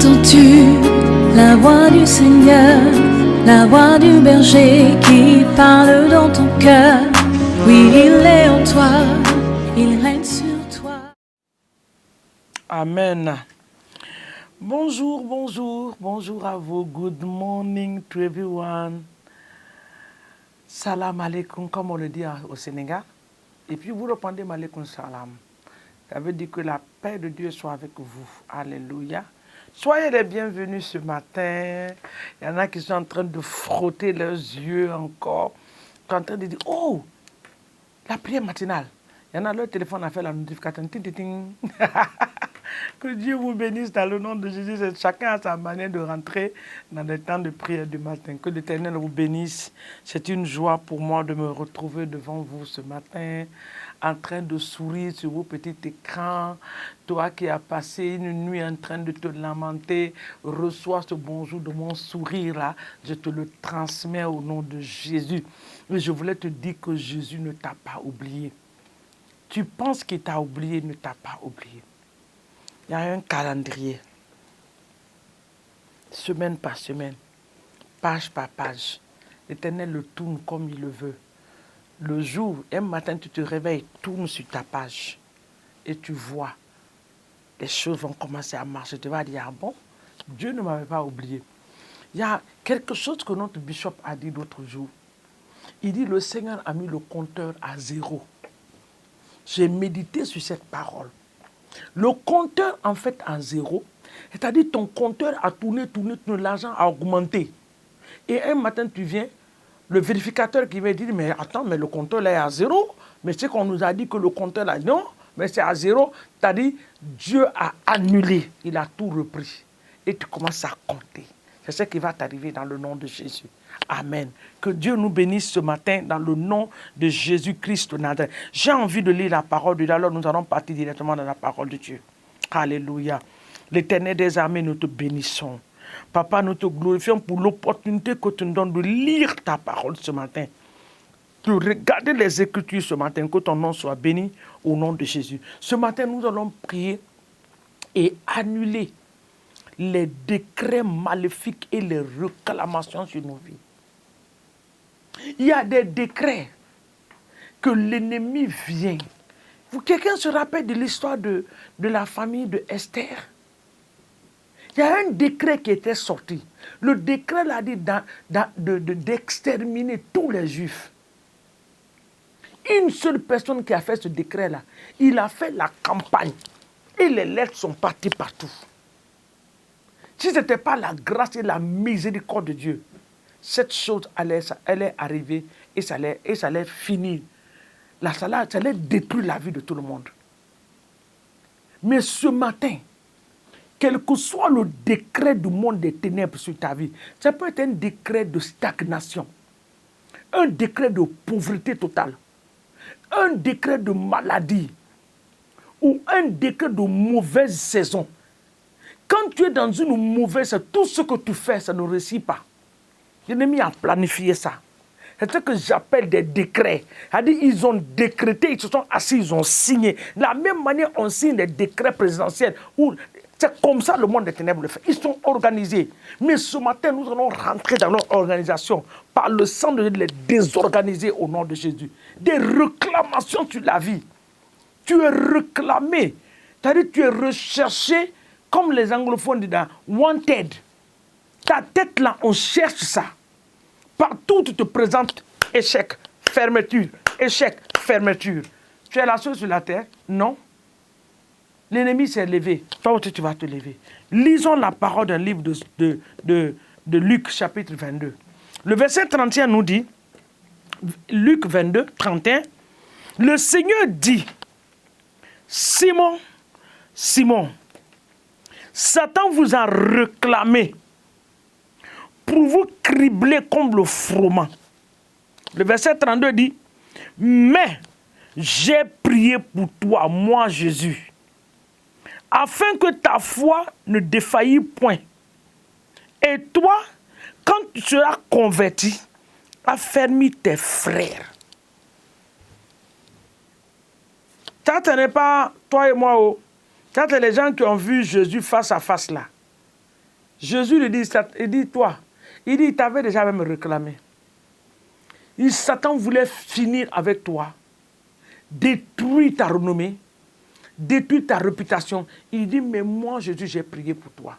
Entends-tu la voix du Seigneur, la voix du berger qui parle dans ton cœur? Oui, il est en toi, il règne sur toi. Amen. Bonjour, bonjour, bonjour à vous. Good morning to everyone. Salam alaikum, comme on le dit au Sénégal. Et puis vous répondez malaikum salam. Ça veut dire que la paix de Dieu soit avec vous. Alléluia. Soyez les bienvenus ce matin. Il y en a qui sont en train de frotter leurs yeux encore. Qui sont en train de dire, oh, la prière matinale. Il y en a, leur téléphone a fait la notification. Ting, ting, ting. Que Dieu vous bénisse dans le nom de Jésus. Chacun a sa manière de rentrer dans les temps de prière du matin. Que l'Éternel vous bénisse. C'est une joie pour moi de me retrouver devant vous ce matin, en train de sourire sur vos petits écrans. Toi qui as passé une nuit en train de te lamenter, reçois ce bonjour de mon sourire là. Je te le transmets au nom de Jésus. Et je voulais te dire que Jésus ne t'a pas oublié. Tu penses qu'il t'a oublié, il ne t'a pas oublié. Il y a un calendrier, semaine par semaine, page par page. L'Éternel le tourne comme il le veut. Le jour, un matin, tu te réveilles, tourne sur ta page et tu vois, les choses vont commencer à marcher. Tu vas dire, ah bon, Dieu ne m'avait pas oublié. Il y a quelque chose que notre bishop a dit l'autre jour. Il dit, le Seigneur a mis le compteur à 0. J'ai médité sur cette parole. Le compteur, en fait, à 0, c'est-à-dire ton compteur a tourné, l'argent a augmenté. Et un matin, tu viens, le vérificateur qui va dire, mais attends, mais le compteur là est à 0. Mais c'est qu'on nous a dit que le compteur là, non, mais c'est à 0. C'est-à-dire, Dieu a annulé, il a tout repris. Et tu commences à compter. C'est ce qui va t'arriver dans le nom de Jésus. Amen. Que Dieu nous bénisse ce matin dans le nom de Jésus-Christ de Nazareth. J'ai envie de lire la parole de Dieu, alors nous allons partir directement dans la parole de Dieu. Alléluia. L'Éternel des armées, nous te bénissons. Papa, nous te glorifions pour l'opportunité que tu nous donnes de lire ta parole ce matin. De regarder les Écritures ce matin, que ton nom soit béni au nom de Jésus. Ce matin, nous allons prier et annuler les décrets maléfiques et les réclamations sur nos vies. Il y a des décrets que l'ennemi vient. Quelqu'un se rappelle de l'histoire de la famille de Esther? Il y a un décret qui était sorti. Le décret l'a dit d'exterminer tous les Juifs. Une seule personne qui a fait ce décret-là, il a fait la campagne. Et les lettres sont parties partout. Si ce n'était pas la grâce et la miséricorde de Dieu, cette chose allait arriver et ça allait finir. Ça allait détruire la vie de tout le monde. Mais ce matin, quel que soit le décret du monde des ténèbres sur ta vie, ça peut être un décret de stagnation, un décret de pauvreté totale, un décret de maladie ou un décret de mauvaise saison. Quand tu es dans une mauvaise saison, tout ce que tu fais, ça ne réussit pas. L'ennemi a planifié ça. C'est ce que j'appelle des décrets. C'est-à-dire ils ont décrété, ils se sont assis, ils ont signé. De la même manière, on signe des décrets présidentiels. C'est comme ça le monde des ténèbres le fait. Ils sont organisés. Mais ce matin, nous allons rentrer dans leur organisation par le sang de Dieu, les désorganiser au nom de Jésus. Des réclamations sur la vie. Tu es réclamé. C'est-à-dire tu es recherché, comme les anglophones disent, wanted. Ta tête là, on cherche ça. Partout où tu te présentes, échec, fermeture, échec, fermeture. Tu es la seule sur la terre? Non. L'ennemi s'est levé. Toi aussi, tu vas te lever. Lisons la parole d'un livre de Luc, chapitre 22. Le verset 31 nous dit, Luc 22, 31, le Seigneur dit, Simon, Simon, Satan vous a réclamé pour vous cribler comme le froment. Le verset 32 dit, mais j'ai prié pour toi, moi Jésus, afin que ta foi ne défaillit point. Et toi, quand tu seras converti, affermis tes frères. Ça, ce n'est pas toi et moi. Ça, c'est les gens qui ont vu Jésus face à face là. Jésus lui dit, toi, il t'avait déjà même réclamé. Satan voulait finir avec toi, détruire ta renommée, détruire ta réputation. Il dit, mais moi, Jésus, j'ai prié pour toi.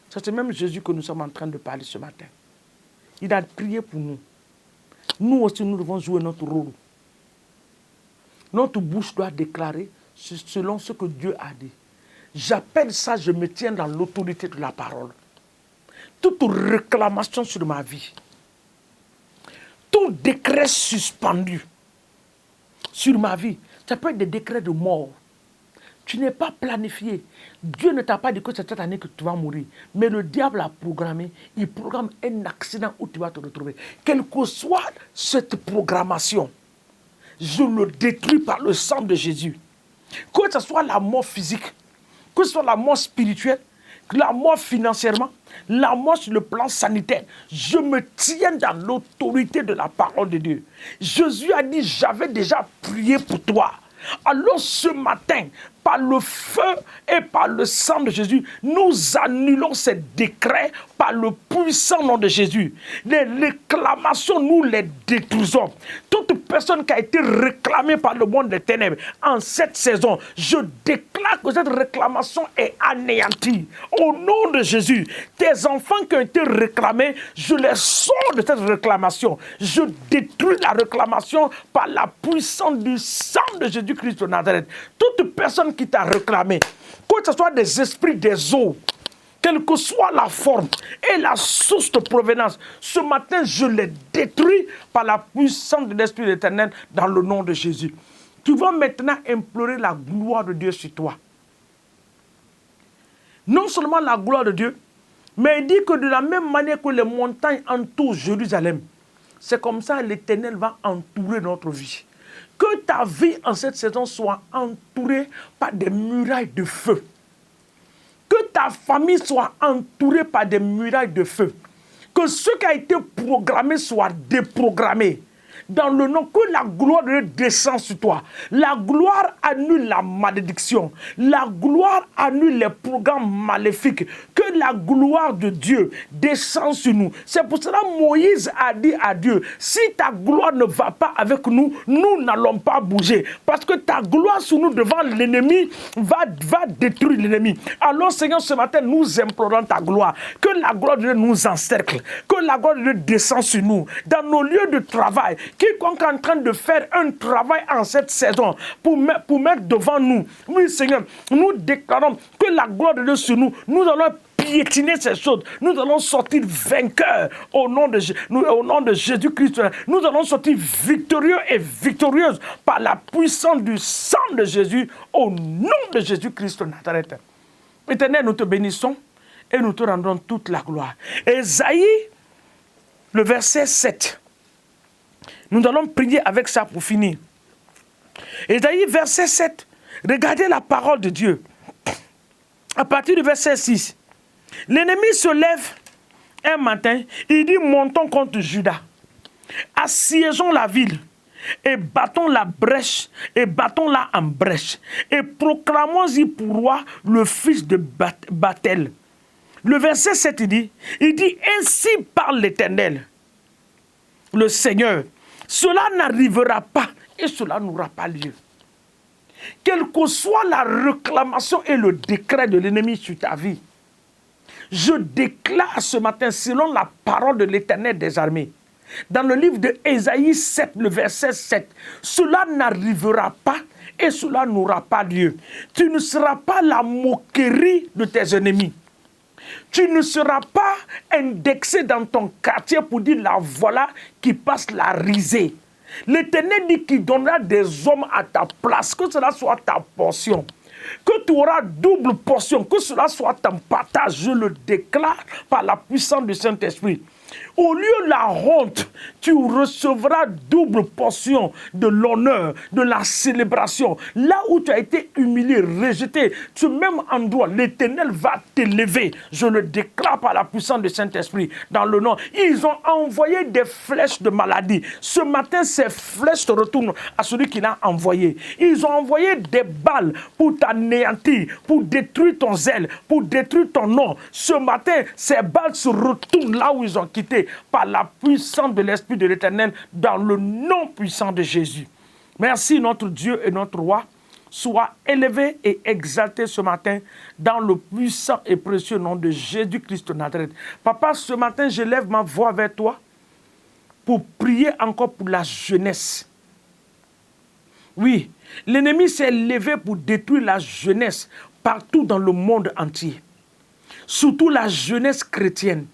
C'est ce même Jésus que nous sommes en train de parler ce matin. Il a prié pour nous. Nous aussi, nous devons jouer notre rôle. Notre bouche doit déclarer selon ce que Dieu a dit. J'appelle ça, je me tiens dans l'autorité de la parole. Toute réclamation sur ma vie, tout décret suspendu sur ma vie, ça peut être des décrets de mort. Tu n'es pas planifié. Dieu ne t'a pas dit que c'est cette année que tu vas mourir. Mais le diable a programmé. Il programme un accident où tu vas te retrouver. Quelle que soit cette programmation, je le détruis par le sang de Jésus. Que ce soit la mort physique, que ce soit la mort spirituelle, la mort financièrement, la mort sur le plan sanitaire, je me tiens dans l'autorité de la parole de Dieu. Jésus a dit, j'avais déjà prié pour toi. Alors ce matin, par le feu et par le sang de Jésus, nous annulons ces décrets par le puissant nom de Jésus. Les réclamations, nous les détruisons. Toute personne qui a été réclamée par le monde des ténèbres en cette saison, je déclare que cette réclamation est anéantie. Au nom de Jésus, tes enfants qui ont été réclamés, je les sors de cette réclamation. Je détruis la réclamation par la puissance du sang de Jésus-Christ de Nazareth. Toute personne qui t'a réclamé, que ce soit des esprits des eaux, quelle que soit la forme et la source de provenance, ce matin, je les détruis par la puissance de l'Esprit de l'Éternel dans le nom de Jésus. Tu vas maintenant implorer la gloire de Dieu sur toi. Non seulement la gloire de Dieu, mais il dit que de la même manière que les montagnes entourent Jérusalem, c'est comme ça que l'Éternel va entourer notre vie. Que ta vie en cette saison soit entourée par des murailles de feu. Que ta famille soit entourée par des murailles de feu. Que ce qui a été programmé soit déprogrammé. Dans le nom, que la gloire de Dieu descende sur toi. La gloire annule la malédiction. La gloire annule les programmes maléfiques. Que la gloire de Dieu descende sur nous. C'est pour cela que Moïse a dit à Dieu, si ta gloire ne va pas avec nous, nous n'allons pas bouger. Parce que ta gloire sur nous devant l'ennemi va détruire l'ennemi. Alors Seigneur, ce matin, nous implorons ta gloire. Que la gloire de Dieu nous encercle. Que la gloire de Dieu descende sur nous. Dans nos lieux de travail, quiconque est en train de faire un travail en cette saison pour mettre devant nous, oui Seigneur, nous déclarons que la gloire de Dieu sur nous, nous allons piétiner ces choses, nous allons sortir vainqueurs au nom de Jésus-Christ, nous allons sortir victorieux et victorieuses par la puissance du sang de Jésus au nom de Jésus-Christ de Nazareth. Éternel, nous te bénissons et nous te rendons toute la gloire. Ésaïe, le verset 7. Nous allons prier avec ça pour finir. Ésaïe, verset 7. Regardez la parole de Dieu. À partir du verset 6. L'ennemi se lève un matin. Il dit, montons contre Juda. Assiégeons la ville. Et battons la brèche. Et battons-la en brèche. Et proclamons-y pour roi le fils de Bathel. Le verset 7, il dit, ainsi parle l'Éternel, le Seigneur. Cela n'arrivera pas et cela n'aura pas lieu. Quelle que soit la réclamation et le décret de l'ennemi sur ta vie, je déclare ce matin, selon la parole de l'Éternel des armées, dans le livre de Ésaïe 7, le verset 7, cela n'arrivera pas et cela n'aura pas lieu. Tu ne seras pas la moquerie de tes ennemis. Tu ne seras pas indexé dans ton quartier pour dire la voilà qui passe la risée. L'Éternel dit qu'il donnera des hommes à ta place, que cela soit ta portion. Que tu auras double portion, que cela soit ton partage. Je le déclare par la puissance du Saint-Esprit. Au lieu de la honte, tu recevras double portion de l'honneur, de la célébration. Là où tu as été humilié, rejeté, ce même endroit, l'Éternel va t'élever. Je le déclare par la puissance du Saint-Esprit. Dans le nom, ils ont envoyé des flèches de maladie. Ce matin, ces flèches te retournent à celui qui l'a envoyé. Ils ont envoyé des balles pour t'anéantir, pour détruire ton zèle, pour détruire ton nom. Ce matin, ces balles se retournent là où ils ont quitté par la puissance de l'Esprit de l'Éternel dans le nom puissant de Jésus. Merci notre Dieu et notre Roi. Sois élevé et exalté ce matin dans le puissant et précieux nom de Jésus-Christ de Nazareth. Papa, ce matin, je lève ma voix vers toi pour prier encore pour la jeunesse. Oui, l'ennemi s'est levé pour détruire la jeunesse partout dans le monde entier. Surtout la jeunesse chrétienne.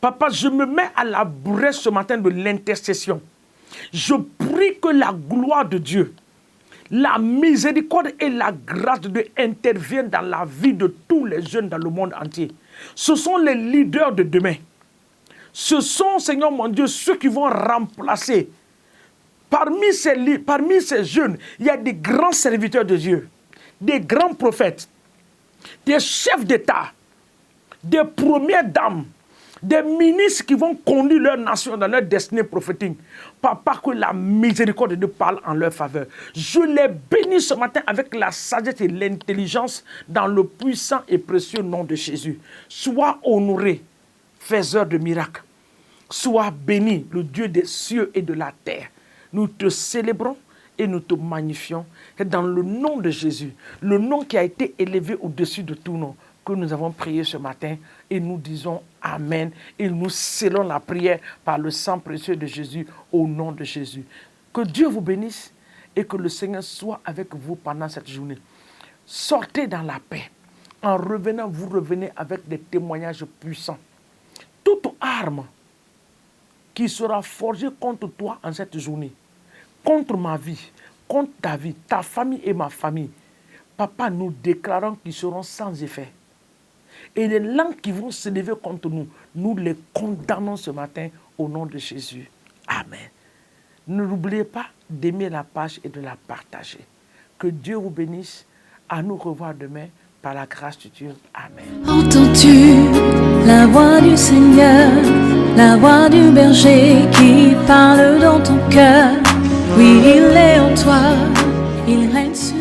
Papa, je me mets à la brèche ce matin de l'intercession. Je prie que la gloire de Dieu, la miséricorde et la grâce de Dieu interviennent dans la vie de tous les jeunes dans le monde entier. Ce sont les leaders de demain. Ce sont, Seigneur mon Dieu, ceux qui vont remplacer. Parmi ces jeunes, il y a des grands serviteurs de Dieu, des grands prophètes, des chefs d'État, des premières dames, des ministres qui vont conduire leur nation dans leur destinée prophétique. Papa, que la miséricorde de Dieu parle en leur faveur. Je les bénis ce matin avec la sagesse et l'intelligence dans le puissant et précieux nom de Jésus. Sois honoré, faiseur de miracles. Sois béni, le Dieu des cieux et de la terre. Nous te célébrons et nous te magnifions. Et dans le nom de Jésus, le nom qui a été élevé au-dessus de tout nom, que nous avons prié ce matin et nous disons Amen et nous scellons la prière par le sang précieux de Jésus au nom de Jésus. Que Dieu vous bénisse et que le Seigneur soit avec vous pendant cette journée. Sortez dans la paix. En revenant, vous revenez avec des témoignages puissants. Toute arme qui sera forgée contre toi en cette journée, contre ma vie, contre ta vie, ta famille et ma famille, Papa, nous déclarons qu'ils seront sans effet. Et les langues qui vont se lever contre nous, nous les condamnons ce matin au nom de Jésus. Amen. N'oubliez pas d'aimer la page et de la partager. Que Dieu vous bénisse. À nous revoir demain par la grâce de Dieu. Amen. Entends-tu la voix du Seigneur, la voix du berger qui parle dans ton cœur? Oui, il est en toi, il règne sur